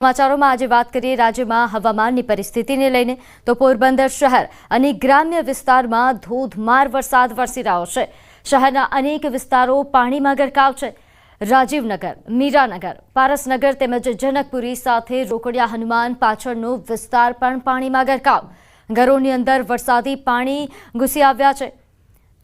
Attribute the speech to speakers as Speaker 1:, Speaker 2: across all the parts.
Speaker 1: સમાચારોમાં આજે વાત કરીએ રાજ્યમાં હવામાનની પરિસ્થિતિને લઈને તો પોરબંદર શહેર અને ગ્રામ્ય વિસ્તારમાં ધોધમાર વરસાદ વરસી રહ્યો છે। શહેરના અનેક વિસ્તારો પાણીમાં ગરકાવ છે। રાજીવનગર, મીરાનગર, પારસનગર તેમજ જનકપુરી સાથે રોકડિયા હનુમાન પાછળનો વિસ્તાર પણ પાણીમાં ગરકાવ। ઘરોની અંદર વરસાદી પાણી ઘૂસી આવ્યા છે।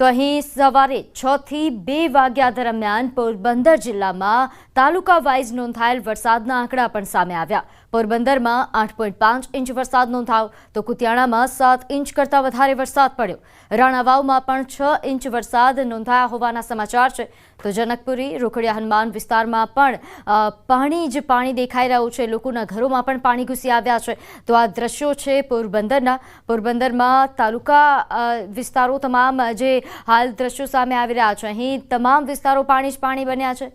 Speaker 1: તો અહીં સવારે 6 થી 2 વાગ્યા દરમિયાન પોરબંદર જિલ્લામાં તાલુકા વાઇઝ નોંધાયેલ વરસાદના આંકડા પણ સામે આવ્યા। પોરબંદરમાં 8.5 ઇંચ વરસાદ નોંધાયો તો કુતિયાણામાં 7 ઇંચ કરતાં વધારે વરસાદ પડ્યો। રાણાવાવમાં પણ 6 ઇંચ વરસાદ નોંધાયા હોવાના સમાચાર છે। તો જનકપુરી, રોકડિયા હનુમાન વિસ્તારમાં પણ પાણી જ પાણી દેખાઈ રહ્યું છે। લોકોના ઘરોમાં પણ પાણી ઘૂસી આવ્યા છે। તો આ દ્રશ્યો છે પોરબંદરમાં તાલુકા વિસ્તારો તમામ જે હાલ દ્રશ્યો સામે આવી રહ્યા છે। અહીં તમામ વિસ્તારો પાણી જ પાણી બન્યા છે,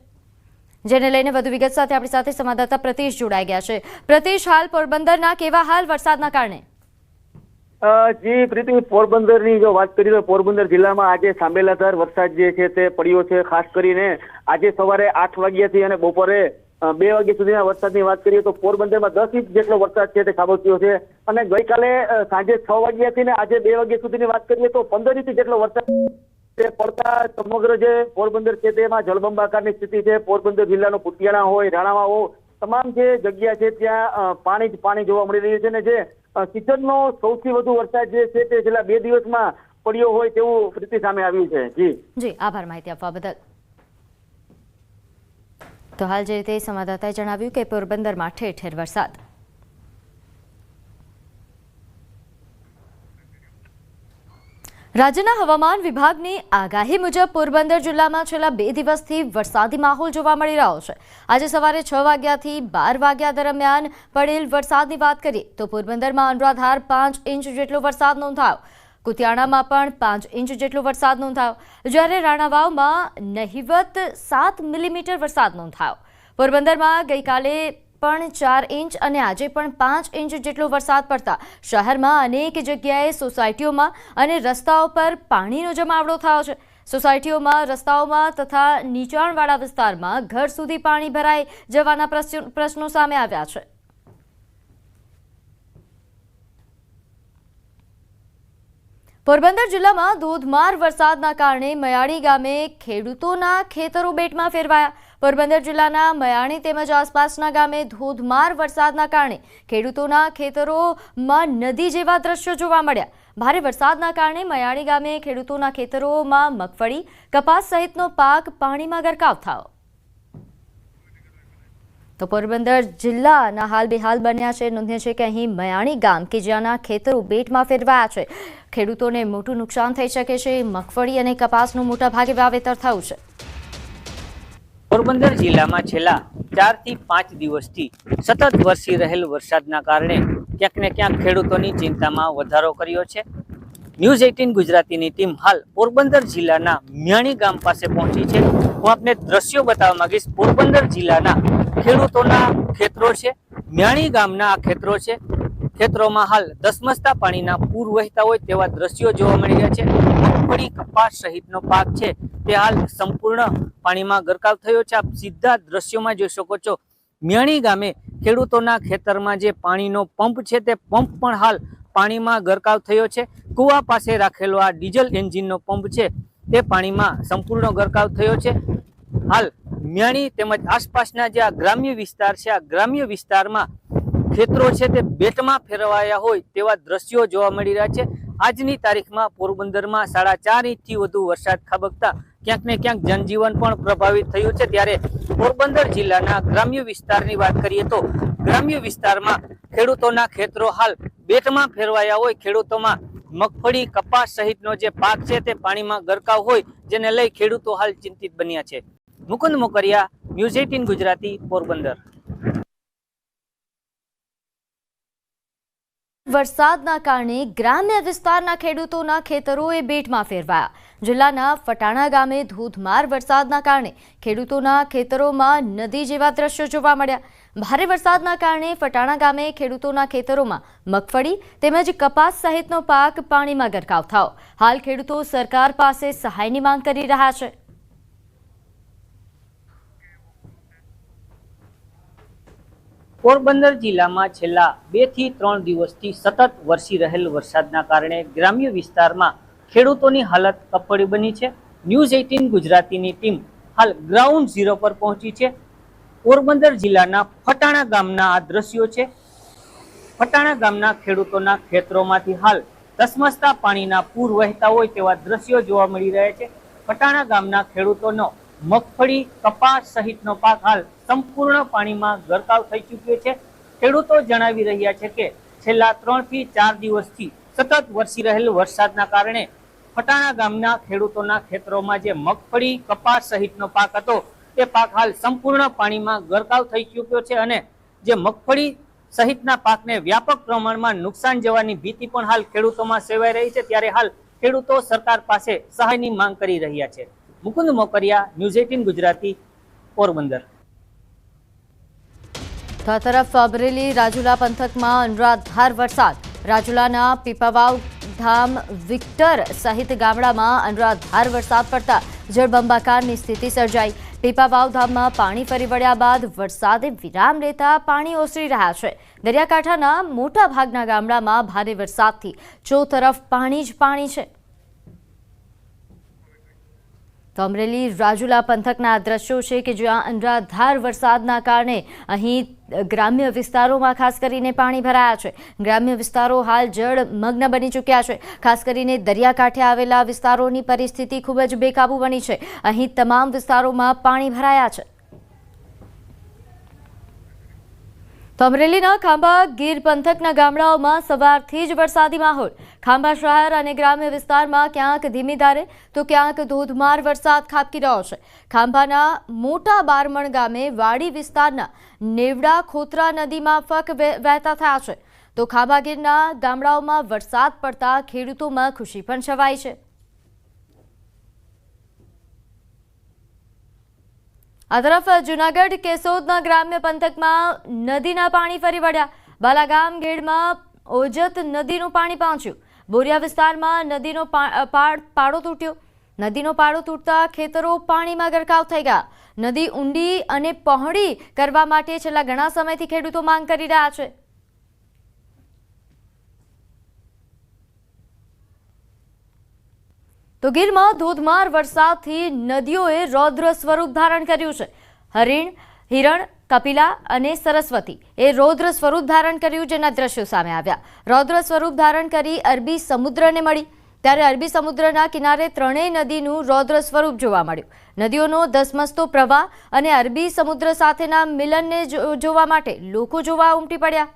Speaker 1: જેને લઈને વધુ વિગત સાથે આપણી સાથે સંવાદદાતા પ્રતિશ જોડાઈ ગયા છે। પ્રતિશ, હાલ પોરબંદરના કેવા હાલ વરસાદના કારણે?
Speaker 2: જી પ્રીતિ, પોરબંદરની જો વાત કરીએ તો પોરબંદર જિલ્લામાં આજે સાંબેલાધાર વરસાદ જે છે તે પડ્યો છે। ખાસ કરીને આજે સવારે 8 વાગ્યાથી અને બપોરે 2 વાગ્યા સુધીના વરસાદની વાત કરીએ તો પોરબંદરમાં 10 ઇંચ જેટલો વરસાદ છે તે ખાબક્યો છે। અને ગઈકાલે સાંજે 6 વાગ્યાથી ને આજે 2 વાગ્યા સુધીની વાત કરીએ તો 15 ઇંચ જેટલો વરસાદ પડતા સમગ્ર જે પોરબંદર છે તેમાં જળબંબાકારની સ્થિતિ છે। પોરબંદર જિલ્લાનો કુતિયાણા હોય, રાણાવાવ હોય, તમામ જે જગ્યા છે ત્યાં પાણી જોવા મળી રહ્યું છે। ને જે સિઝનનો સૌથી વધુ વરસાદ જે છે તે છેલ્લા 2 દિવસમાં પડ્યો હોય તેવું સ્થિતિ સામે આવ્યું છે।
Speaker 1: જી આભાર માહિતી આપવા બદલ। તો હાલ જે રીતે સંવાદદાતાએ જણાવ્યું કે પોરબંદરમાં ઠેર ઠેર વરસાદ। રાજ્યના હવામાન વિભાગની આગાહી મુજબ પોરબંદર જિલ્લામાં છેલ્લા 2 દિવસથી વરસાદી માહોલ જોવા મળી રહ્યો છે। આજે સવારે 6 વાગ્યાથી 12 વાગ્યા દરમિયાન પડેલ વરસાદની વાત કરીએ તો પોરબંદરમાં અનરાધાર 5 ઇંચ જેટલો વરસાદ નોંધાયો। કુતિયાણામાં પણ 5 ઇંચ જેટલો વરસાદ નોંધાયો, જ્યારે રાણાવાવમાં નહિવત 7 મિલીમીટર વરસાદ નોંધાયો। પોરબંદરમાં ગઈકાલે પણ 4 ઇંચ અને આજે પણ 5 ઇંચ જેટલો વરસાદ પડતા શહેરમાં અનેક જગ્યાએ સોસાયટીઓમાં અને રસ્તાઓ પર પાણીનો જમાવડો થયો છે। સોસાયટીઓમાં, રસ્તાઓમાં તથા નીચાણવાળા વિસ્તારમાં ઘર સુધી પાણી ભરાઈ જવાના પ્રશ્નો સામે આવ્યા છે। પોરબંદર જિલ્લામાં ધોધમાર વરસાદના કારણે મયાણી ગામે ખેડૂતોના ખેતરો બેટમાં ફેરવાયા। પોરબંદર જિલ્લાના મયાણી તેમજ આસપાસના ગામે ધોધમાર વરસાદના કારણે ખેડૂતોના ખેતરોમાં નદી જેવા દ્રશ્યો જોવા મળ્યા। ભારે વરસાદના કારણે મયાણી ગામે ખેડૂતોના ખેતરોમાં મગફળી, કપાસ સહિતનો પાક પાણીમાં ગરકાવ થયો। તો પોરબંદર જિલ્લાના હાલ બેહાલ બન્યા છે। નોંધ્ય છે કે અહીં મયાણી ગામ કે જ્યાંના ખેતરો બેટમાં ફેરવાયા છે। ખેડૂતોને મોટું નુકસાન થઈ શકે છે। મગફળી અને કપાસનું મોટા ભાગે વાવેતર થયું છે।
Speaker 3: પોરબંદર જિલ્લામાં છેલ્લા 4 થી 5 દિવસથી સતત વરસી રહેલ વરસાદના કારણે ક્યાંક ને ક્યાંક ખેડૂતોની ચિંતામાં વધારો કર્યો છે। ન્યૂઝ 18 ગુજરાતીની ટીમ હાલ પોરબંદર જિલ્લાના મ્યાણી ગામ પાસે પહોંચી છે। હું આપને દ્રશ્યો બતાવવા માંગીશ। પોરબંદર જિલ્લાના ખેડૂતોના ખેતરો છે, મ્યાણી ગામના આ ખેતરો છે। ખેતરોમાં હાલ ધસમસતા પાણીના પૂર વહેતા હોય તેવા દ્રશ્યો જોવા મળી રહ્યા છે। મગફળી, કપાસ સહિતનો પાક છે તે હાલ સંપૂર્ણ પાણીમાં ગરકાવ થયો છે। આપ સીધા દ્રશ્યોમાં જોઈ શકો છો, મ્યાણી ગામે ખેડૂતોના ખેતરમાં જે પાણીનો પંપ છે તે પંપ પણ હાલ પાણીમાં ગરકાવ થયો છે। કુવા પાસે રાખેલો આ ડીઝલ એન્જિનનો પંપ છે તે પાણીમાં સંપૂર્ણ ગરકાવ થયો છે। હાલ મ્યાણી તેમજ આસપાસના જે આ ગ્રામ્ય વિસ્તાર છે, આ ગ્રામ્ય વિસ્તારમાં ખેતરો છે તે બેટમાં ફેરવાયા હોય તેવા દ્રશ્યો જોવા મળી રહ્યા છે। આજની તારીખમાં પોરબંદરમાં 4.5 ઇંચથી વધુ વરસાદ ખાબકતા ક્યાંક ને ક્યાંક જનજીવન પણ પ્રભાવિત થયું છે। ત્યારે પોરબંદર જિલ્લાના ગ્રામ્ય વિસ્તારની વાત કરીએ તો ગ્રામ્ય વિસ્તારમાં ખેડૂતોના ખેતરો હાલ બેટમાં ફેરવાયા હોય, ખેડૂતોમાં મગફળી, કપાસ સહિતનો જે પાક છે તે પાણીમાં ગરકાવ હોય, જેને લઈ ખેડૂતો હાલ ચિંતિત બન્યા છે। મુકુંદ મોકરિયા, ન્યૂઝ 18 ગુજરાતી, પોરબંદર।
Speaker 1: વરસાદના કારણે ગ્રામ્ય વિસ્તારના ખેડૂતોના ખેતરોએ બેટમાં ફેરવાયા। જિલ્લાના ફટાણા ગામે ધોધમાર વરસાદના કારણે ખેડૂતોના ખેતરોમાં નદી જેવા દ્રશ્યો જોવા મળ્યા। ભારે વરસાદના કારણે ફટાણા ગામે ખેડૂતોના ખેતરોમાં મગફળી તેમજ કપાસ સહિતનો પાક પાણીમાં ગરકાવ થયો। હાલ ખેડૂતો સરકાર પાસે સહાયની માંગ કરી રહ્યા છે।
Speaker 3: પોરબંદર જિલ્લામાં છેલ્લા 2 થી 3 દિવસથી સતત વરસી રહેલ વરસાદના કારણે ગ્રામ્ય વિસ્તારમાં ખેડૂતોની હાલત કફોડી બની છે. ન્યૂઝ 18 ગુજરાતીની ટીમ હાલ ગ્રાઉન્ડ ઝીરો પર પહોંચી છે. પોરબંદર જિલ્લાના ફટાણા ગામના આ દ્રશ્યો છે. ફટાણા ગામના ખેડૂતોના ખેતરોમાંથી હાલ ધસમસતા પાણીના પૂર વહેતા હોય તેવા દ્રશ્યો જોવા મળી રહ્યા છે. ફટાણા ગામના ખેડૂતોનો મગફળી, કપાસ સહિતનો પાક હાલ સંપૂર્ણ પાણીમાં ગરકાવ થઈ ચૂક્યો છે. ખેડૂતો જણાવી રહ્યા છે કે છેલ્લા 3 થી 4 દિવસથી સતત વરસી રહેલ વરસાદના કારણે ફટાણા ગામના ખેડૂતોના ખેતરોમાં જે મગફળી, કપાસ સહિતનો પાક હતો તે પાક હાલ સંપૂર્ણ પાણીમાં ગરકાવ થઈ ચૂક્યો છે અને જે મગફળી સહિતના પાકને વ્યાપક પ્રમાણમાં નુકસાન જવાની ભીતિ પણ હાલ ખેડૂતોમાં સેવાઈ રહી છે. ત્યારે હાલ ખેડૂતો સરકાર પાસે સહાયની માંગ કરી રહ્યા છે. મુકુંદ મોકરિયા, ન્યૂઝ 18 ગુજરાતી, પોરબંદર.
Speaker 1: તો આ તરફ અમરેલી રાજુલા પંથકમાં અનરાધાર વરસાદ. રાજુલાના પીપાવાવ ધામ, વિક્ટર સહિત ગામડામાં અનરાધાર વરસાદ પડતા જળબંબાકારની સ્થિતિ સર્જાઈ. પીપાવાવ ધામમાં પાણી ફરી વળ્યા બાદ વરસાદે વિરામ લેતા પાણી ઓસરી રહ્યા છે. દરિયાકાંઠાના મોટા ભાગના ગામડામાં ભારે વરસાદથી ચોતરફ પાણી જ પાણી છે. તો અમરેલી રાજુલા પંથકના દ્રશ્યો છે કે જ્યાં અનરાધાર વરસાદના કારણે અહીં ગ્રામ્ય વિસ્તારોમાં ખાસ કરીને પાણી ભરાયા છે. ગ્રામ્ય વિસ્તારો હાલ જળમગ્ન બની ચૂક્યા છે. ખાસ કરીને દરિયાકાંઠે આવેલા વિસ્તારોની પરિસ્થિતિ ખૂબ જ બેકાબુ બની છે. અહીં તમામ વિસ્તારોમાં પાણી ભરાયા છે. તો અમરેલીના ખાંભા ગીર પંથકના ગામડાઓમાં સવારથી જ વરસાદી માહોલ. ખાંભા શહેર અને ગ્રામ્ય વિસ્તારમાં ક્યાંક ધીમી ધારે તો ક્યાંક ધોધમાર વરસાદ ખાબકી રહ્યો છે. ખાંભાના મોટા બારમણ ગામે વાડી વિસ્તારના નેવડા ખોતરા નદી માફક વહેતા થયા છે. તો ખાંભા ગીરના ગામડાઓમાં વરસાદ પડતા ખેડૂતોમાં ખુશી પણ છવાઈ છે. આ તરફ જૂનાગઢ કેશોદના ગ્રામ્ય પંથકમાં નદીના પાણી ફરી વળ્યા. બાલાગામ ગેડમાં ઓજત નદીનું પાણી પહોંચ્યું. બોરિયા વિસ્તારમાં નદીનો પાળો તૂટ્યો. નદીનો પાળો તૂટતા ખેતરો પાણીમાં ગરકાવ થઈ ગયા. નદી ઊંડી અને પહોળી કરવા માટે છેલ્લા ઘણા સમયથી ખેડૂતો માંગ કરી રહ્યા છે. તો ગીરમાં ધોધમાર વરસાદથી નદીઓએ રૌદ્ર સ્વરૂપ ધારણ કર્યું છે. હિરણ, કપિલા અને સરસ્વતી એ રૌદ્ર સ્વરૂપ ધારણ કર્યું, જેના દ્રશ્યો સામે આવ્યા. રૌદ્ર સ્વરૂપ ધારણ કરી અરબી સમુદ્રને મળી. ત્યારે અરબી સમુદ્રના કિનારે ત્રણેય નદીનું રૌદ્ર સ્વરૂપ જોવા મળ્યું. નદીઓનો ધસમસતો પ્રવાહ અને અરબી સમુદ્ર સાથેના મિલનને જોવા માટે લોકો જોવા ઉમટી પડ્યા.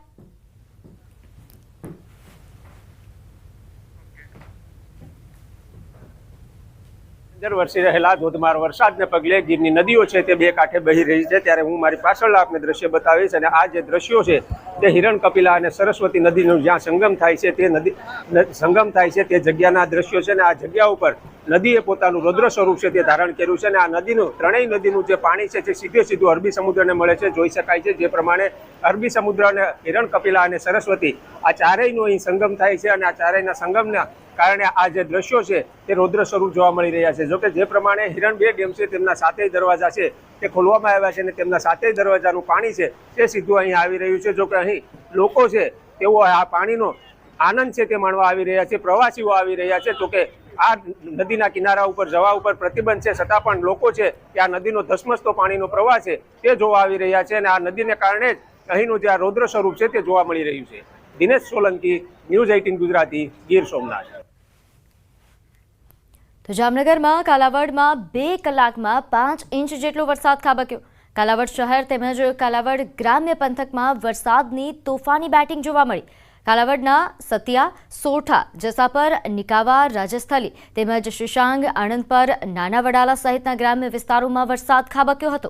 Speaker 4: વરસી રહેલા ધોધમાર વરસાદને પગલે ગીરની નદીઓ છે તે બે કાંઠે બહી રહી છે. ત્યારે હું મારી પાછળ આપને દ્રશ્ય બતાવીશ અને આ જે દ્રશ્યો છે તે હિરણ, કપિલા અને સરસ્વતી નદીનું જ્યાં સંગમ થાય છે તે જગ્યાના દ્રશ્યો છે. અને આ જગ્યા ઉપર નદીએ પોતાનું રૌદ્ર સ્વરૂપ છે તે ધારણ કર્યું છે. અને આ નદીનું ત્રણેય નદીનું જે પાણી છે તે સીધું અરબી સમુદ્રને મળે છે. જોઈ શકાય છે જે પ્રમાણે અરબી સમુદ્ર અને હિરણ, કપિલા અને સરસ્વતી આ ચારેયનો અહીં સંગમ થાય છે. અને આ ચારેયના સંગમના કારણે આ જે દ્રશ્યો છે તે રૌદ્ર સ્વરૂપ જોવા મળી રહ્યા છે. જોકે જે પ્રમાણે હિરણ 2 ડેમ છે તેમના 7 દરવાજા છે તે ખોલવામાં આવ્યા છે અને તેમના 7 દરવાજાનું પાણી છે તે સીધું અહીં આવી રહ્યું છે. જોકે અહીં લોકો છે તેઓ આ પાણીનો આનંદ છે તે માણવા આવી રહ્યા છે, પ્રવાસીઓ આવી રહ્યા છે. જોકે આ નદીના કિનારા ઉપર જવા ઉપર પ્રતિબંધ છે, છતાં પણ લોકો છે કે આ નદીનો ધસમસતો પાણીનો પ્રવાહ છે તે જોવા આવી રહ્યા છે. અને આ નદીને કારણે જ અહીંનું જે આ રૌદ્ર સ્વરૂપ છે તે જોવા મળી રહ્યું છે. દિનેશ સોલંકી, ન્યૂઝ 18 ગુજરાતી, ગીર સોમનાથ.
Speaker 1: તો જામનગરમાં કાલાવડમાં 2 કલાકમાં 5 ઇંચ જેટલો વરસાદ ખાબક્યો. કાલાવડ શહેર તેમજ કાલાવડ ગ્રામ્ય પંથકમાં વરસાદની તોફાની બેટિંગ જોવા મળી. કાલાવડના સતિયા, સોઠા, જસાપર, નિકાવા, રાજસ્થલી તેમજ શિશાંગ, આણંદપર, નાના વડાલા સહિતના ગ્રામ્ય વિસ્તારોમાં વરસાદ ખાબક્યો હતો.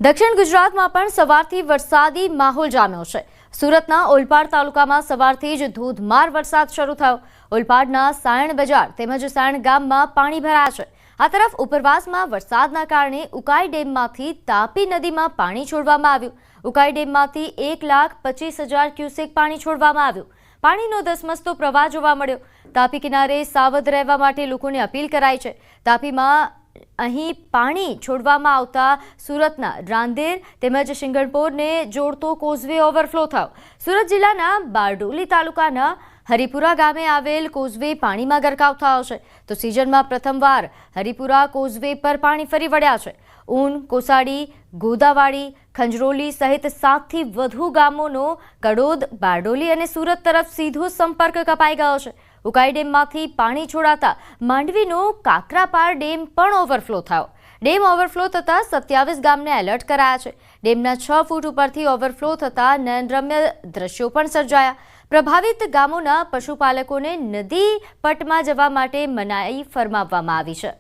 Speaker 1: દક્ષિણ ગુજરાતમાં પણ સવારથી વરસાદી માહોલ જામ્યો છે. સુરતના ઓલપાડ તાલુકામાં સવારથી જ ધોધમાર વરસાદ શરૂ થયો. ઓલપાડના સાયણ બજાર તેમજ સાયણ ગામમાં પાણી ભરાયા છે. આ તરફ ઉપરવાસમાં વરસાદના કારણે ઉકાઈ ડેમમાંથી તાપી નદીમાં પાણી છોડવામાં આવ્યું. ઉકાઈ ડેમમાંથી 1,25,000 ક્યુસેક પાણી છોડવામાં આવ્યું. પાણીનો ધસમસતો પ્રવાહ જોવા મળ્યો. તાપી કિનારે સાવધ રહેવા માટે લોકોને અપીલ કરાઈ છે. તાપીમાં અહીં પાણી છોડવામાં આવતા સુરતના રાંદેર તેમજ સિંગણપોરને જોડતો કોઝવે ઓવરફ્લો થયો. સુરત જિલ્લાના બારડોલી તાલુકાના હરિપુરા ગામે આવેલ કોઝવે પાણીમાં ગરકાવ થયો છે. તો સિઝનમાં પ્રથમવાર હરિપુરા કોઝવે પર પાણી ફરી વળ્યા છે. ઊન, કોસાડી, ગોદાવાડી, ખંજરોલી સહિત 7થી વધુ ગામોનો કડોદ, બારડોલી અને સુરત તરફ સીધો સંપર્ક કપાઈ ગયો છે. ઉકાઈ ડેમમાંથી પાણી છોડાતા માંડવીનો કાકરાપાર ડેમ પણ ઓવરફ્લો થયો. ડેમ ઓવરફ્લો થતાં 27 ગામને એલર્ટ કરાયા છે. ડેમના 6 ફૂટ ઉપરથી ઓવરફ્લો થતાં નયનરમ્ય દ્રશ્યો પણ સર્જાયા. પ્રભાવિત ગામોના પશુપાલકોને નદી પટમાં જવા માટે મનાઈ ફરમાવવામાં આવી છે.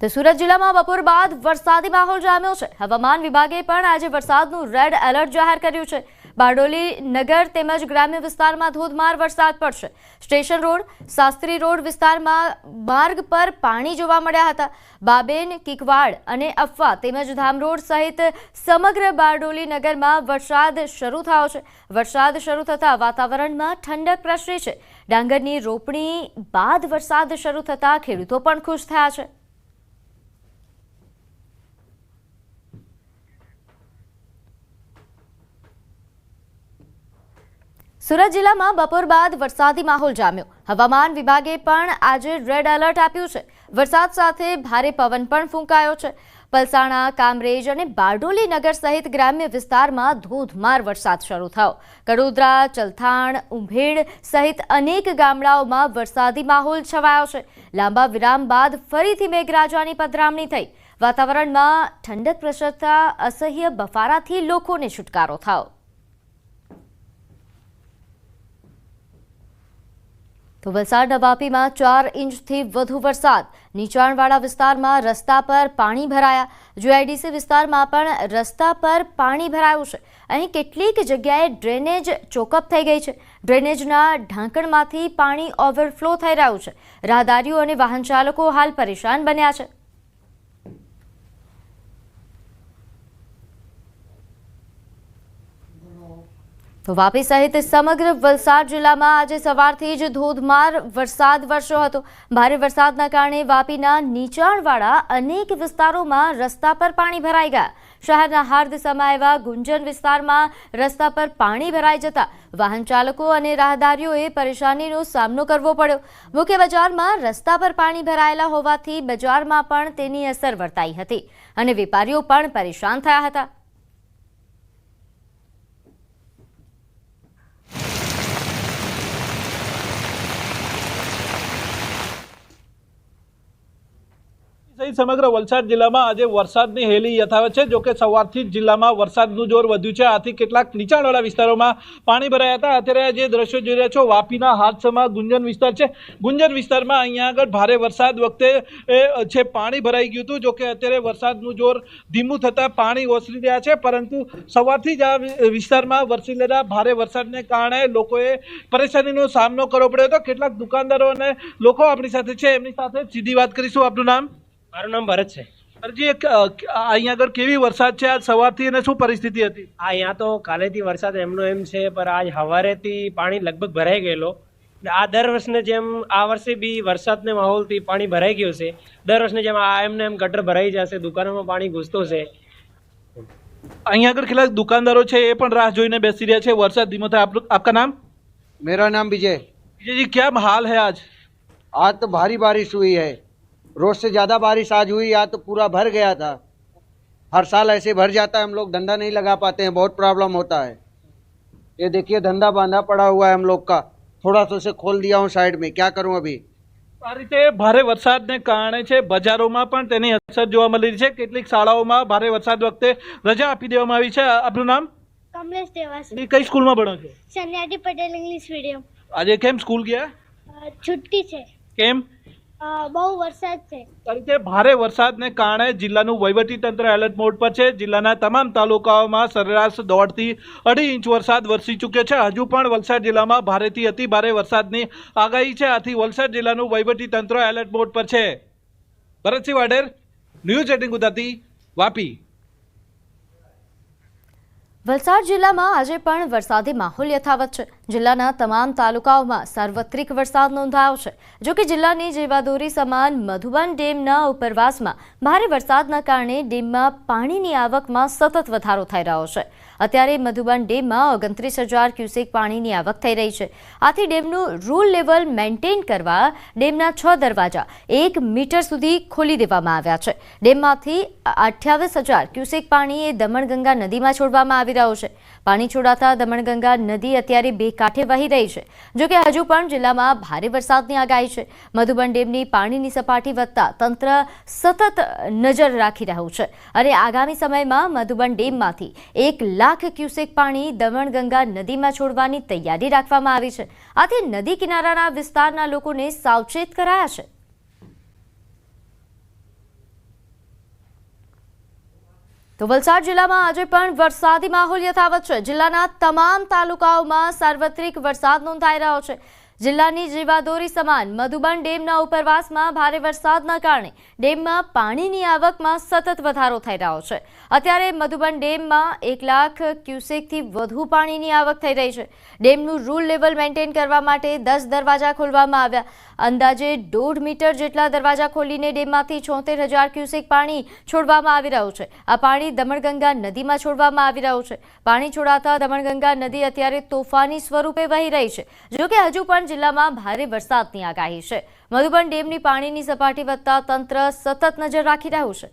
Speaker 1: તો સુરત જિલ્લામાં બપોર બાદ વરસાદી માહોલ જામ્યો છે. હવામાન વિભાગે પણ આજે વરસાદનું રેડ એલર્ટ જાહેર કર્યું છે. બારડોલી નગર તેમજ ગ્રામ્ય વિસ્તારમાં ધોધમાર વરસાદ પડશે. સ્ટેશન રોડ, શાસ્ત્રી રોડ વિસ્તારમાં માર્ગ પર પાણી જોવા મળ્યા હતા. બાબેન, કિકવાડ અને અફવા તેમજ ધામરોડ સહિત સમગ્ર બારડોલી નગરમાં વરસાદ શરૂ થયો છે. વરસાદ શરૂ થતાં વાતાવરણમાં ઠંડક પ્રસરી છે. ડાંગરની રોપણી બાદ વરસાદ શરૂ થતાં ખેડૂતો પણ ખુશ થયા છે. સુરત જિલ્લામાં બપોર બાદ વરસાદી માહોલ જામ્યો. હવામાન વિભાગે પણ આજે રેડ એલર્ટ આપ્યું છે. વરસાદ સાથે ભારે પવન પણ ફૂંકાયો છે. પલસાણા, કામરેજ અને બારડોલી નગર સહિત ગ્રામ્ય વિસ્તારમાં ધોધમાર વરસાદ શરૂ થયો. કડોદરા, ચલથાણ, ઉંભેડ સહિત અનેક ગામડાઓમાં વરસાદી માહોલ છવાયો છે. લાંબા વિરામ બાદ ફરીથી મેઘરાજાની પધરામણી થઈ. વાતાવરણમાં ઠંડક પ્રસરતા અસહ્ય બફારાથી લોકોને છુટકારો થયો. તો વલસાડના વાપીમાં 4 ઇંચથી વધુ વરસાદ. નીચાણવાળા વિસ્તારમાં રસ્તા પર પાણી ભરાયા. જીઆઈડીસી વિસ્તારમાં પણ રસ્તા પર પાણી ભરાયું છે. અહીં કેટલીક જગ્યાએ ડ્રેનેજ ચોકઅપ થઈ ગઈ છે. ડ્રેનેજના ઢાંકણમાંથી પાણી ઓવરફ્લો થઈ રહ્યું છે. રાહદારીઓ અને વાહન ચાલકો હાલ પરેશાન બન્યા છે. તો વાપી સહિત સમગ્ર વલસાડ જિલ્લામાં આજે સવારથી જ ધોધમાર વરસાદ વરસ્યો હતો. ભારે વરસાદના કારણે વાપીના નીચાણવાળા અનેક વિસ્તારોમાં રસ્તા પર પાણી ભરાઈ ગયા. શહેરના હાર્દસમાં એવા ગુંજન વિસ્તારમાં રસ્તા પર પાણી ભરાઈ જતા વાહન ચાલકો અને રાહદારીઓએ પરેશાનીનો સામનો કરવો પડ્યો. મુખ્ય બજારમાં રસ્તા પર પાણી ભરાયેલા હોવાથી બજારમાં પણ તેની અસર વર્તાઈ હતી અને વેપારીઓ પણ પરેશાન થયા હતા.
Speaker 5: સહિત સમગ્ર વલસાડ જિલ્લામાં આજે વરસાદની હેલી યથાવત છે. જોકે સવારથી જ જિલ્લામાં વરસાદનું જોર વધ્યું છે. આથી કેટલાક નીચાણવાળા વિસ્તારોમાં પાણી ભરાયા હતા. અત્યારે જે દ્રશ્યો જોઈ રહ્યા છો વાપીના હાથસમાં ગુંજન વિસ્તાર છે. ગુંજન વિસ્તારમાં અહીંયા આગળ ભારે વરસાદ વખતે છે પાણી ભરાઈ ગયું હતું. જોકે અત્યારે વરસાદનું જોર ધીમું થતાં પાણી ઓસરી રહ્યા છે. પરંતુ સવારથી જ આ વિસ્તારમાં વરસી રહેલા ભારે વરસાદને કારણે લોકોએ પરેશાનીનો સામનો કરવો પડ્યો હતો. કેટલાક દુકાનદારો અને લોકો આપણી સાથે છે, એમની સાથે સીધી વાત કરીશું. આપનું નામ?
Speaker 6: મારું નામ ભરત છે.
Speaker 5: અરજી, અહીંયા આગળ કેવી વરસાદ છે આજ સવારથી અને શું પરિસ્થિતિ હતી?
Speaker 6: અહીંયા તો કાલેથી વરસાદ એમનો એમ છે, પણ આજ સવારેથી પાણી લગભગ ભરાઈ ગયેલો. આ દર વર્ષને જેમ આ વર્ષે બી વરસાદને માહોલથી પાણી ભરાઈ ગયું છે. દર વર્ષને જેમ આ એમને એમ ગટર ભરાઈ જશે, દુકાનોમાં પાણી ઘૂસતો છે.
Speaker 5: અહીંયા આગળ કેટલાક દુકાનદારો છે એ પણ રાહ જોઈને બેસી રહ્યા છે વરસાદ ધીમો થાય. આપકા નામ?
Speaker 7: मेरा नाम विजय।
Speaker 5: विजय जी, क्या हाल है आज?
Speaker 7: आज तो भारी बारिश हुई है, रोज से ज़्यादा बारिश आज हुई। आज तो पूरा भर गया था। हर साल ऐसे भर जाता है, हम लोग धंधा नहीं लगा पाते हैं, बहुत प्रॉब्लम होता है। ये देखिए धंधा बांधा पड़ा हुआ है हम लोग का, थोड़ा सा उसे खोल दिया हूँ साइड में, क्या करूँ अभी।
Speaker 5: આ રીતે ભારે વરસાદને કારણે છે બજારોમાં પણ તેની અસર જોવા મળી રહી છે. કેટલીક શાળાઓમાં ભારે વરસાદ વખતે રજા આપી દેવામાં આવી છે. આપનું નામ?
Speaker 8: કમલેશ દેવાસી.
Speaker 5: કઈ સ્કૂલમાં ભણો છો?
Speaker 8: સન્યાટી પટેલ ઇંગ્લિશ મીડિયમ.
Speaker 5: આજે કેમ સ્કૂલ ગયા?
Speaker 8: છુટ્ટી છે.
Speaker 5: કેમ?
Speaker 8: બહુ વરસાદ છે.
Speaker 5: આ રીતે ભારે વરસાદને કારણે જિલ્લાનું વહીવટી તંત્ર એલર્ટ મોડ પર છે. જિલ્લાના તમામ તાલુકાઓમાં સરેરાશ 1.5 થી 2.5 ઇંચ વરસાદ વરસી ચૂક્યો છે. હજુ પણ વલસાડ જિલ્લામાં ભારેથી અતિ ભારે વરસાદની આગાહી છે. આથી વલસાડ જિલ્લાનું વહીવટી તંત્ર એલર્ટ મોડ પર છે. ભરતસિંહ વાડેર, ન્યૂઝ 18 ગુજરાતી, વાપી.
Speaker 1: વલસાડ જિલ્લામાં આજે પણ વરસાદી માહોલ યથાવત છે. જિલ્લાના તમામ તાલુકાઓમાં સાર્વત્રિક વરસાદ નોંધાયો છે. જો કે જિલ્લાની જીવાદોરી સમાન મધુબન ડેમના ઉપરવાસમાં ભારે વરસાદના કારણે ડેમમાં પાણીની આવકમાં સતત વધારો થઈ રહ્યો છે. અત્યારે મધુબન ડેમમાં 29,000 ક્યુસેક પાણીની આવક થઈ રહી છે. આથી ડેમનું રૂલ લેવલ મેન્ટેન કરવા ડેમના 6 દરવાજા 1 મીટર સુધી ખોલી દેવામાં આવ્યા છે. ડેમમાંથી 28,000 ક્યુસેક પાણી એ દમણગંગા નદીમાં છોડવામાં આવી રહ્યું છે. પાણી છોડાતા દમણગંગા નદી અત્યારે બે કાંઠે વહી રહી છે. જોકે હજુ પણ જિલ્લામાં ભારે વરસાદની આગાહી છે. મધુબન ડેમની પાણીની સપાટી વધતા તંત્ર સતત નજર રાખી રહ્યું છે અને આગામી સમયમાં મધુબન ડેમમાંથી 1 લાખ ક્યુસેક પાણી દમણગંગા નદીમાં છોડવાની તૈયારી રાખવામાં આવી છે. આથી નદી કિનારાના વિસ્તારના લોકોને સાવચેત કરાયા છે. તો વલસાડ જિલ્લામાં આજે પણ વરસાદી માહોલ યથાવત છે. જિલ્લાના તમામ તાલુકાઓમાં સાર્વત્રિક વરસાદ નોંધાઈ રહ્યો છે. જિલ્લાની જીવાદોરી સમાન મધુબન ડેમના ઉપરવાસમાં ભારે વરસાદના કારણે ડેમમાં પાણીની આવકમાં સતત વધારો થઈ રહ્યો છે. અત્યારે મધુબન ડેમમાં 1 લાખ ક્યુસેકથી વધુ પાણીની આવક થઈ રહી છે. ડેમનું રૂલ લેવલ મેન્ટેન કરવા માટે 10 દરવાજા ખોલવામાં આવ્યા. અંદાજે 1.5 મીટર જેટલા દરવાજા ખોલીને ડેમમાંથી 76,000 ક્યુસેક પાણી છોડવામાં આવી રહ્યું છે. આ પાણી દમણગંગા નદીમાં છોડવામાં આવી રહ્યું છે. પાણી છોડાતા દમણગંગા નદી અત્યારે તોફાની સ્વરૂપે વહી રહી છે. જોકે હજુ પણ જિલ્લામાં ભારે વરસાદની આગાહી છે. મધુબન ડેમની પાણીની સપાટી વધતા તંત્ર સતત નજર રાખી રહ્યું છે.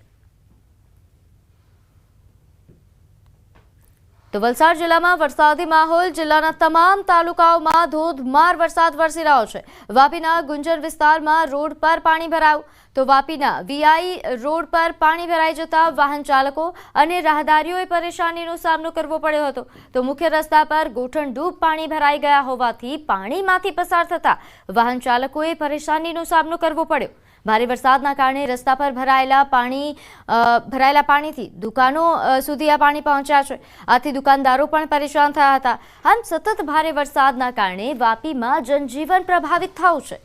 Speaker 1: તો વલસાડ જિલ્લામાં વરસાદી માહોલ. જિલ્લાના તમામ તાલુકાઓમાં ધોધમાર વરસાદ વરસી રહ્યો છે. વાપીના ગુંજર વિસ્તારમાં રોડ પર પાણી ભરાયું. તો વાપીના વીઆઈ રોડ પર પાણી ભરાઈ જતા વાહન ચાલકો અને રાહદારીઓએ પરેશાનીનો સામનો કરવો પડ્યો હતો. તો મુખ્ય રસ્તા પર ગોઠણડૂબ પાણી ભરાઈ ગયા હોવાથી પાણીમાંથી પસાર થતા વાહન ચાલકોએ પરેશાનીનો સામનો કરવો પડ્યો. ભારે વરસાદના કારણે રસ્તા પર ભરાયેલા પાણીથી દુકાનો સુધી આ પાણી પહોંચ્યા છે. આથી દુકાનદારો પણ પરેશાન થયા હતા. આમ સતત ભારે વરસાદના કારણે વાપીમાં જનજીવન પ્રભાવિત થયું છે.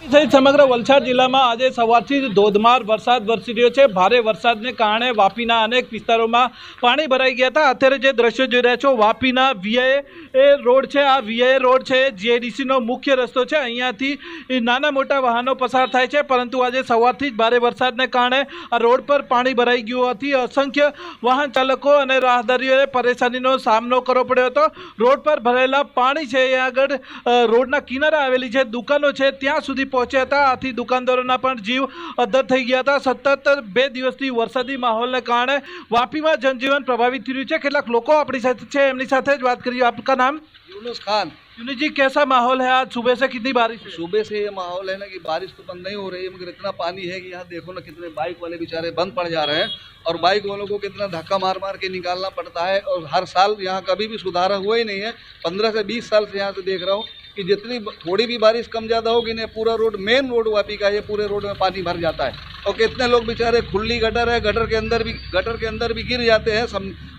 Speaker 5: સહિત સમગ્ર વલસાડ જિલ્લામાં આજે સવારથી જ ધોધમાર વરસાદ વરસી રહ્યો છે. ભારે વરસાદને કારણે વાપીના અનેક વિસ્તારોમાં પાણી ભરાઈ ગયા હતા. અત્યારે જે દ્રશ્યો જોઈ રહ્યા છો વાપીના વીઆઈ રોડ છે. આ વીઆઈ રોડ છે જીઆઈડીસીનો મુખ્ય રસ્તો છે. અહીંયાથી નાના મોટા વાહનો પસાર થાય છે, પરંતુ આજે સવારથી જ ભારે વરસાદને કારણે આ રોડ પર પાણી ભરાઈ ગયું હોવાથી અસંખ્ય વાહન ચાલકો અને રાહદારીઓએ પરેશાનીનો સામનો કરવો પડ્યો હતો. રોડ પર ભરાયેલા પાણી છે એ આગળ રોડના કિનારે આવેલી જે દુકાનો છે ત્યાં સુધી પહોંચ્યા હતા. આથી દુકાનદારોના પણ જીવ અદ્ધર થઈ ગયા હતા. સતત 2 દિવસથી વરસાદી માહોલને કારણે વાપીમાં જનજીવન પ્રભાવિત થયું છે. કેટલાક લોકો આપણી સાથે છે, એમની સાથે જ વાત કરીએ. આપકા નામ?
Speaker 9: यूनुस खान।
Speaker 5: यूनुस जी, कैसा माहौल है आज सुबह से? कितनी बारिश है?
Speaker 9: सुबह से ये माहौल है ना कि बारिश तो बंद नहीं हो रही है, मगर इतना पानी है कि यहाँ देखो ना कितने बाइक वाले बेचारे बंद पड़ जा रहे हैं और बाइक वालों को कितना धक्का मार मार के निकालना पड़ता है। और हर साल यहाँ कभी भी सुधार हुआ ही नहीं है। 15 से 20 साल से यहाँ से देख रहा हूँ कि जितनी थोड़ी भी बारिश कम ज़्यादा होगी ना, पूरा रोड मेन रोड वापी का ये पूरे रोड में पानी भर जाता है। और कितने लोग बेचारे खुली गटर है, गटर के अंदर भी गिर जाते हैं।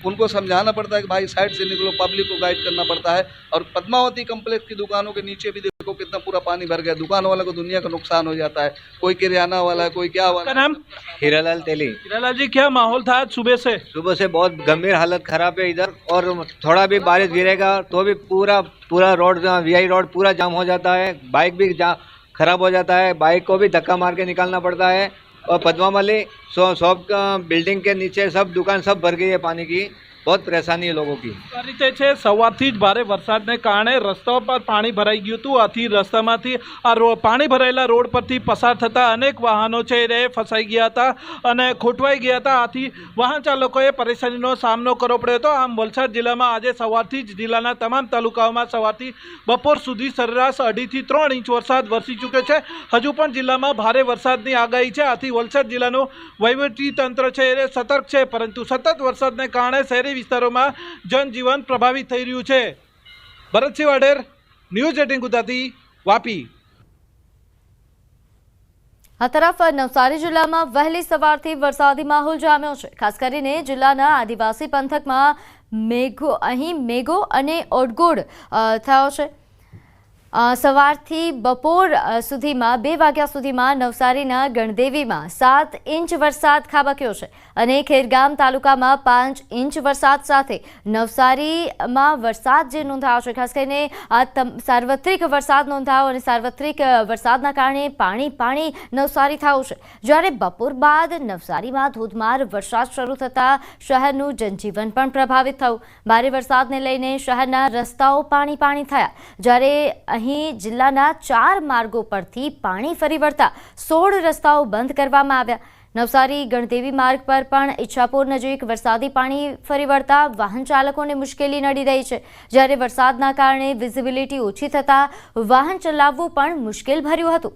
Speaker 9: उनको समझाना पड़ता है कि भाई साइड से निकलो, पब्लिक को गाइड करना पड़ता है। और पद्मावती कम्प्लेक्स की दुकानों के नीचे भी देखो कितना पूरा पानी भर गया। दुकान वाले को दुनिया का नुकसान हो जाता है। कोई किराना वाला है, कोई क्या वाला।
Speaker 5: नाम?
Speaker 10: हीरालाल तेली।
Speaker 5: हीरालाल जी, क्या माहौल था आज सुबह से?
Speaker 10: सुबह से बहुत गंभीर हालत खराब है इधर, और थोड़ा भी बारिश गिरेगा तो भी पूरा रोड वीआई रोड पूरा जाम हो जाता है। बाइक भी खराब हो जाता है, बाइक को भी धक्का मार के निकालना पड़ता है। और पद्मावली शॉप बिल्डिंग के नीचे सब दुकान सब भर गई है पानी की। बहुत પરેશાની લોકો કી
Speaker 5: આ રીતે છે. સવારથી જ ભારે વરસાદને કારણે રસ્તાઓ પર પાણી ભરાઈ ગયું હતું. આથી રસ્તામાંથી આ પાણી ભરાયેલા રોડ પરથી પસાર થતા અનેક વાહનો છે એ ફસાઈ ગયા હતા અને ખોટવાઈ ગયા હતા. આથી વાહન ચાલકોએ પરેશાનીનો સામનો કરવો પડ્યો હતો. આમ વલસાડ જિલ્લામાં આજે સવારથી જ જિલ્લાના તમામ તાલુકાઓમાં સવારથી બપોર સુધી સરેરાશ 2.5 થી 3 ઇંચ વરસાદ વરસી ચૂક્યો છે. હજુ પણ જિલ્લામાં ભારે વરસાદની આગાહી છે. આથી વલસાડ જિલ્લાનું વહીવટી તંત્ર છે એ સતર્ક છે, પરંતુ સતત વરસાદને કારણે શહેરી વિસ્તારોમાં જનજીવન પ્રભાવિત થઈ રહ્યું છે. ભરતસિંહ વાડેર, ન્યૂઝ 18 ગુજરાતી, વાપી.
Speaker 1: આ તરફ નવસારી જિલ્લામાં વહેલી સવારથી વરસાદી માહોલ જામ્યો છે. ખાસ કરીને જિલ્લાના આદિવાસી પંથકમાં મેઘો અને ઓડગોડ થયો છે. સવારથી બપોર સુધીમાં 2 વાગ્યા સુધીમાં નવસારીના ગણદેવીમાં 7 ઇંચ વરસાદ ખાબક્યો છે અને ખેરગામ તાલુકામાં 5 ઇંચ વરસાદ સાથે નવસારીમાં વરસાદ જે નોંધાયો છે, ખાસ કરીને સાર્વત્રિક વરસાદ નોંધાયો અને સાર્વત્રિક વરસાદના કારણે પાણી નવસારી થયું છે. જ્યારે બપોર બાદ નવસારીમાં ધોધમાર વરસાદ શરૂ થતાં શહેરનું જનજીવન પણ પ્રભાવિત થયું. ભારે વરસાદને લઈને શહેરના રસ્તાઓ પાણી થયા. જ્યારે અહીં જિલ્લાના 4 માર્ગો પરથી પાણી ફરી વળતા 16 રસ્તાઓ બંધ કરવામાં આવ્યા. નવસારી ગણદેવી માર્ગ પર પણ ઈચ્છાપુર નજીક વરસાદી પાણી ફરી વળતા વાહન ચાલકોને મુશ્કેલી નડી રહી છે. જ્યારે વરસાદના કારણે વિઝિબિલિટી ઓછી થતાં વાહન ચલાવવું પણ મુશ્કેલ ભર્યું હતું.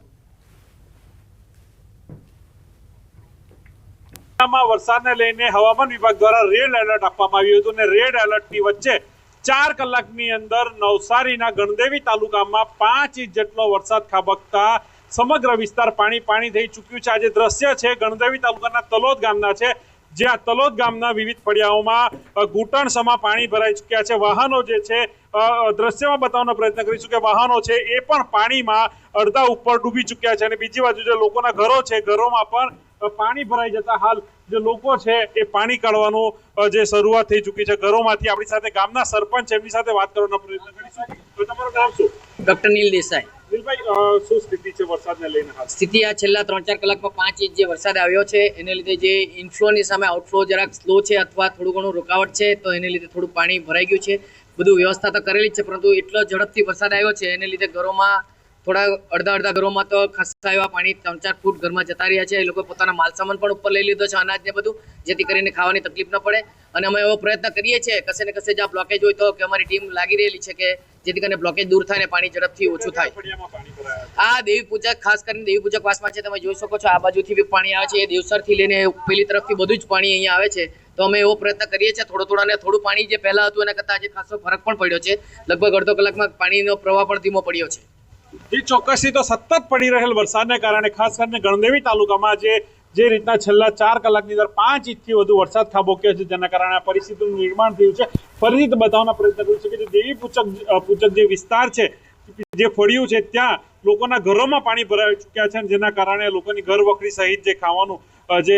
Speaker 5: વરસાદને લઈને હવામાન વિભાગ દ્વારા રેડ એલર્ટ આપવામાં આવ્યું હતું અને રેડ એલર્ટની વચ્ચે 4 કલાકની અંદર નવસારીના ગણદેવી તાલુકામાં 5 ઇંચ જેટલો વરસાદ ખાબકતા સમગ્ર વિસ્તાર પાણી થઈ ચૂક્યું છે. આજે દ્રશ્ય છે ગણદેવી તાલુકાના તલોદ ગામના છે, જ્યાં તલોદ ગામના વિવિધ ફળિયાઓમાં ઘૂંટણસમાં પાણી ભરાઈ ચૂક્યા છે. વાહનો જે છે દ્રશ્યમાં બતાવવાનો પ્રયત્ન કરીશું કે વાહનો છે એ પણ પાણીમાં અડધા ઉપર ડૂબી ચૂક્યા છે અને બીજી બાજુ જે લોકોના ઘરો છે, ઘરોમાં પણ પાણી ભરાઈ જતા હાલ જે લોકો છે એ પાણી કાઢવાનું જે શરૂઆત થઈ ચૂકી છે ઘરોમાંથી. આપણી સાથે ગામના સરપંચ એમની સાથે વાત કરવાનો પ્રયત્ન કરીશું. તો તમારું નામ શું?
Speaker 11: ડોક્ટર નીલ દેસાઈ.
Speaker 5: નીલભાઈ, શું સ્થિતિ છે વરસાદને લઈને?
Speaker 11: સ્થિતિ આ છેલ્લા 3-4 કલાકમાં 5 ઇંચ જે વરસાદ આવ્યો છે એને લીધે જે ઇનફ્લોની સામે આઉટફ્લો જરાક સ્લો છે અથવા થોડું ઘણું રૂકાવટ છે, તો એને લીધે થોડું પાણી ભરાઈ ગયું છે. બધું વ્યવસ્થા તો કરેલી જ છે, પરંતુ એટલો ઝડપથી વરસાદ આવ્યો છે એને લીધે ઘરોમાં થોડા અડધા ઘરોમાં તો ખાસા એવા પાણી 3-4 ફૂટ ઘરમાં જતા રહ્યા છે. એ લોકો પોતાના માલસામાન પણ ઉપર લઈ લીધો છે, અનાજ ને બધું, જેથી કરીને ખાવાની તકલીફ ન પડે. અને અમે એવો પ્રયત્ન કરીએ છીએ કશે ને કશે જ્યાં બ્લોકેજ હોય તો કે અમારી ટીમ લાગી રહેલી છે કે જેથી કરીને બ્લોકેજ દૂર થાય ને પાણી ઝડપથી ઓછું થાય. આ દેવી પૂજક, ખાસ કરીને દેવી પૂજક વાસમાં છે, તમે જોઈ શકો છો આ બાજુથી બી પાણી આવે છે. એ દેવસરથી લઈને પેલી તરફથી બધું જ પાણી અહીંયા આવે છે. તો અમે એવો પ્રયત્ન કરીએ છીએ થોડું પાણી જે પહેલા હતું એના કરતાં આજે ખાસો ફરક પણ પડ્યો છે. લગભગ અડધો કલાકમાં પાણીનો પ્રવાહ પણ ધીમો પડ્યો છે.
Speaker 5: જે ચોક્કસથી તો સતત પડી રહેલ વરસાદને કારણે ખાસ કરીને ગણદેવી તાલુકામાં જે રીતના છેલ્લા 4 કલાકની અંદર 5 ઇંચથી વધુ વરસાદ ખાબક્યો છે, જેના કારણે આ પરિસ્થિતિનું નિર્માણ થયું છે. ફરીથી બતાવવાનો પ્રયત્ન કર્યો છે કે જે દેવી પૂજક જે વિસ્તાર છે, જે ફળિયું છે, ત્યાં લોકોના ઘરોમાં પાણી ભરાઈ ચૂક્યા છે, જેના કારણે લોકોની ઘર વખરી સહિત જે ખાવાનું જે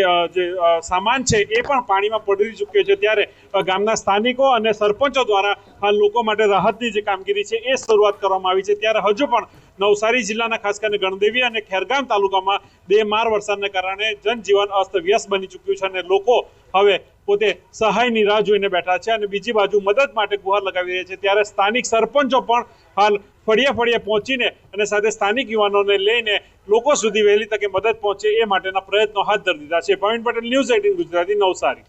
Speaker 5: સામાન છે એ પણ પાણીમાં પડી ચૂક્યો છે. ત્યારે ગામના સ્થાનિકો અને સરપંચો દ્વારા હાલ લોકો માટે રાહતની જે કામગીરી છે એ શરૂઆત કરવામાં આવી છે. ત્યારે હજુ પણ નવસારી જિલ્લાના ખાસ કરીને ગણદેવી અને ખેરગામ તાલુકામાં બેમાર વરસાદને કારણે જનજીવન અસ્તવ્યસ્ત બની ચૂક્યું છે અને લોકો હવે પોતે સહાયની રાહ જોઈને બેઠા છે અને બીજી બાજુ મદદ માટે ગુહાર લગાવી રહ્યા છે. ત્યારે સ્થાનિક સરપંચો પણ હાલ ફળિયે પહોંચીને અને સાથે સ્થાનિક યુવાનોને લઈને લોકો સુધી વહેલી તકે મદદ પહોંચે એ માટેના પ્રયત્નો હાથ ધરી દીધા છે. પ્રવીણ પટેલ, ન્યૂઝ 18 ગુજરાતી, નવસારી.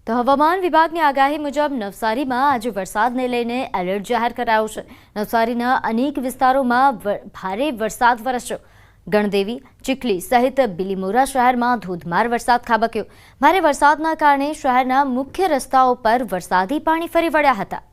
Speaker 1: તો હવામાન વિભાગની આગાહી મુજબ નવસારીમાં આજે વરસાદને લઈને એલર્ટ જાહેર કરાયું છે. નવસારીના અનેક વિસ્તારોમાં ભારે વરસાદ વરસ્યો. ગણદેવી, ચીખલી સહિત બિલીમોરા શહેરમાં ધોધમાર વરસાદ ખાબક્યો. ભારે વરસાદના કારણે શહેરના મુખ્ય રસ્તાઓ પર વરસાદી પાણી ફરી વળ્યા હતા.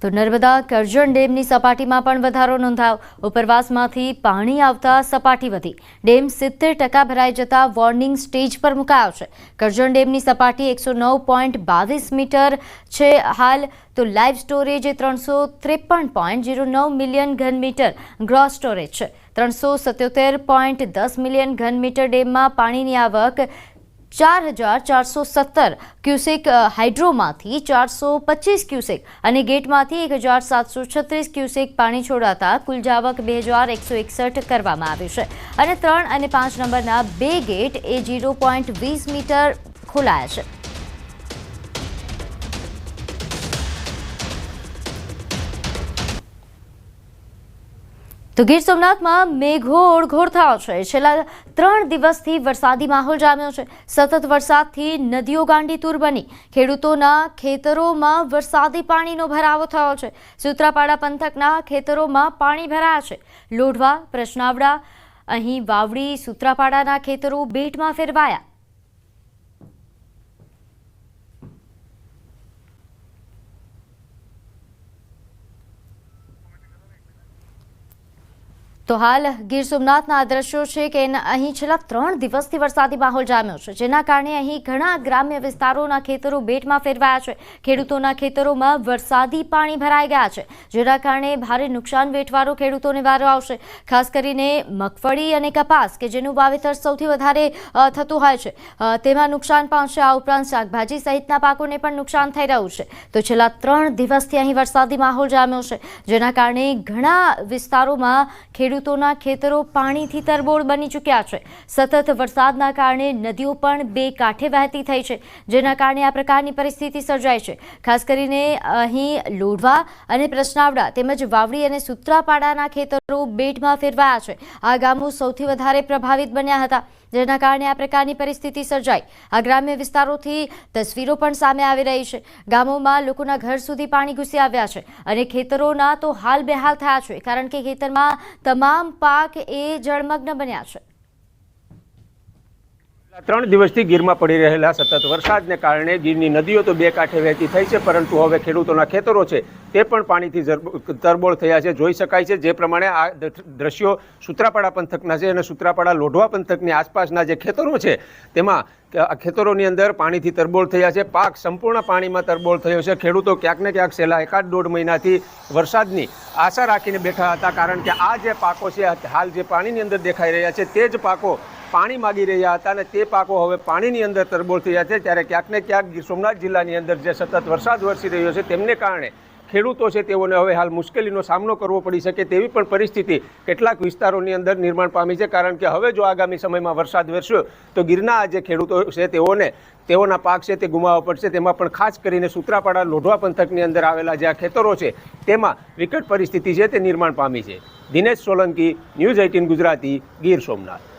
Speaker 1: તો નર્મદા કરજણ ડેમની સપાટીમાં પણ વધારો નોંધાયો. ઉપરવાસમાંથી પાણી આવતા સપાટી વધી. ડેમ 70% ભરાઈ જતા વોર્નિંગ સ્ટેજ પર મુકાયો છે. કરજણ ડેમની સપાટી 109.22 મીટર છે હાલ. તો લાઇવ સ્ટોરેજ 353.09 મિલિયન ઘનમીટર ગ્રોસ સ્ટોરેજ છે. 377.10 મિલિયન ઘનમીટર ડેમમાં પાણીની આવક 4,417 ક્યુસેક, હાઇડ્રોમાંથી 425 ક્યુસેક અને ગેટમાંથી 1,736 ક્યુસેક પાણી છોડાતા કુલ જાવક 2,161 કરવામાં આવી છે અને 3 અને 5 નંબરના 2 ગેટ એ 0.20 મીટર ખોલાયા છે. તો ગીર સોમનાથમાં મેઘો ઓળઘોળ થયો છે. છેલ્લા 3 દિવસથી વરસાદી માહોલ જામ્યો છે. સતત વરસાદથી નદીઓ ગાંડીતુર બની. ખેડૂતોના ખેતરોમાં વરસાદી પાણીનો ભરાવો થયો છે. સૂત્રાપાડા પંથકના ખેતરોમાં પાણી ભરાયા છે. લોઢવા, પ્રશ્નાવડા, અહીં વાવડી, સૂત્રાપાડાના ખેતરો બેટમાં ફેરવાયા. તો હાલ ગીર સોમનાથના આ દ્રશ્યો છે કે અહીં છેલ્લા 3 દિવસથી વરસાદી માહોલ જામ્યો છે, જેના કારણે અહીં ઘણા ગ્રામ્ય વિસ્તારોના ખેતરો બેટમાં ફેરવાયા છે. ખેડૂતોના ખેતરોમાં વરસાદી પાણી ભરાઈ ગયા છે, જેના કારણે ભારે નુકસાન વેઠવાનો ખેડૂતોને વારો આવશે. ખાસ કરીને મગફળી અને કપાસ કે જેનું વાવેતર સૌથી વધારે થતું હોય છે તેમાં નુકસાન પામશે. આ ઉપરાંત શાકભાજી સહિતના પાકોને પણ નુકસાન થઈ રહ્યું છે. તો છેલ્લા 3 દિવસથી અહીં વરસાદી માહોલ જામ્યો છે, જેના કારણે ઘણા વિસ્તારોમાં ખેડૂતોના ખેતરો પાણીથી તરબોળ બની ચૂક્યા છે. સતત વરસાદના કારણે નદીઓ પણ બે કાંઠે વહેતી થઈ છે, જેના કારણે આ પ્રકારની પરિસ્થિતિ સર્જાઈ છે. ખાસ કરીને અહીં લોઢવા અને પ્રસનાવડા તેમજ વાવડી અને સુત્રાપાડાના ખેતરો બેટમાં ફેરવાયા છે. આ ગામો સૌથી વધારે પ્રભાવિત બન્યા હતા, જેના કારણે આ પ્રકારની પરિસ્થિતિ સર્જાઈ. આ ગ્રામ્ય વિસ્તારોથી તસવીરો પણ સામે આવી રહી છે. ગામોમાં લોકોના ઘર સુધી પાણી ઘૂસી આવ્યા છે અને ખેતરોના તો હાલ બેહાલ થયા છે, કારણ કે ખેતરમાં તમામ પાક એ જળમગ્ન બન્યા છે.
Speaker 4: 3 દિવસથી ગીરમાં પડી રહેલા સતત વરસાદને કારણે ગીરની નદીઓ તો બે કાંઠે વહેતી થઈ છે, પરંતુ હવે ખેડૂતોના ખેતરો છે તે પણ પાણીથી તરબોળ થયા છે. જોઈ શકાય છે જે પ્રમાણે આ દ્રશ્યો સુત્રાપાડા પંથકના છે અને સુત્રાપાડા લોઢવા પંથકની આસપાસના જે ખેતરો છે તેમાં ખેતરોની અંદર પાણીથી તરબોળ થયા છે. પાક સંપૂર્ણ પાણીમાં તરબોળ થયો છે. ખેડૂતો ક્યાંક ને ક્યાંક છેલ્લા 1.5 મહિનાથી વરસાદની આશા રાખીને બેઠા હતા, કારણ કે આ જે પાકો છે હાલ જે પાણીની અંદર દેખાઈ રહ્યા છે તે જ પાકો પાણી માગી રહ્યા હતા અને તે પાકો હવે પાણીની અંદર તરબોળ થયા છે. ત્યારે ક્યાંક ને ક્યાંક ગીર સોમનાથ જિલ્લાની અંદર જે સતત વરસાદ વરસી રહ્યો છે તેમને કારણે ખેડૂતો છે તેઓને હવે હાલ મુશ્કેલીનો સામનો કરવો પડી શકે તેવી પણ પરિસ્થિતિ કેટલાક વિસ્તારોની અંદર નિર્માણ પામી છે. કારણ કે હવે જો આગામી સમયમાં વરસાદ વરસ્યો તો ગીરના જે ખેડૂતો છે તેઓના પાક છે તે ગુમાવવા પડશે. તેમાં પણ ખાસ કરીને સુત્રાપાડા લોઢવા પંથકની અંદર આવેલા જે આ ખેતરો છે તેમાં વિકટ પરિસ્થિતિ છે તે નિર્માણ પામી છે. દિનેશ સોલંકી, ન્યૂઝ 18 ગુજરાતી, ગીર સોમનાથ.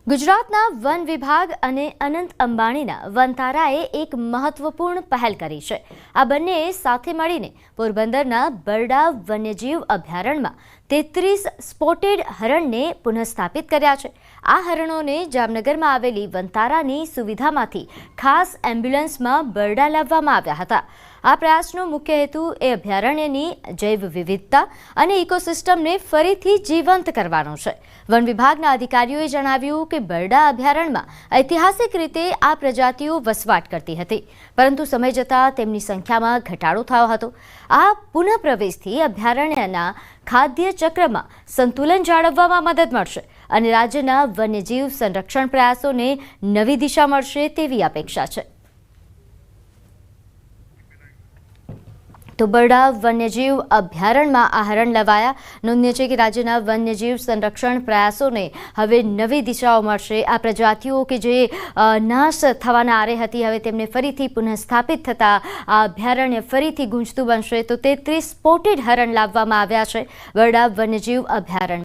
Speaker 1: ગુજરાતના વન વિભાગ અને અનંત અંબાણીના વનતારાએ એક મહત્વપૂર્ણ પહેલ કરી છે. આ બંનેએ સાથે મળીને પોરબંદરના બરડા વન્યજીવ અભયારણ્યમાં 33 સ્પોટેડ હરણને પુનઃસ્થાપિત કર્યા છે. આ હરણોને જામનગરમાં આવેલી વનતારાની સુવિધામાંથી ખાસ એમ્બ્યુલન્સમાં બરડા લાવવામાં આવ્યા હતા. આ પ્રયાસનો મુખ્ય હેતુ એ અભયારણ્યની જૈવ વિવિધતા અને ઇકોસિસ્ટમને ફરીથી જીવંત કરવાનો છે. વન વિભાગના અધિકારીઓએ જણાવ્યું કે બરડા અભયારણ્યમાં ઐતિહાસિક રીતે આ પ્રજાતિઓ વસવાટ કરતી હતી, પરંતુ સમય જતાં તેમની સંખ્યામાં ઘટાડો થયો હતો. આ પુનઃપ્રવેશથી અભયારણ્યના ખાદ્ય ચક્રમાં સંતુલન જાળવવામાં મદદ મળશે અને રાજ્યના વન્યજીવ સંરક્ષણ પ્રયાસોને નવી દિશા મળશે તેવી અપેક્ષા છે. તો બરડા વન્યજીવ અભયારણ્યમાં આ હરણ લવાયા. નોંધનીય છે કે રાજ્યના વન્યજીવ સંરક્ષણ પ્રયાસોને હવે નવી દિશાઓ મળશે. આ પ્રજાતિઓ કે જે નાશ થવાના આરે હતી, હવે તેમને ફરીથી પુનઃસ્થાપિત થતાં આ અભયારણ્ય ફરીથી ગુંજતું બનશે. તો 33 સ્પોટેડ હરણ લાવવામાં આવ્યા છે બરડા વન્યજીવ અભયારણ્ય.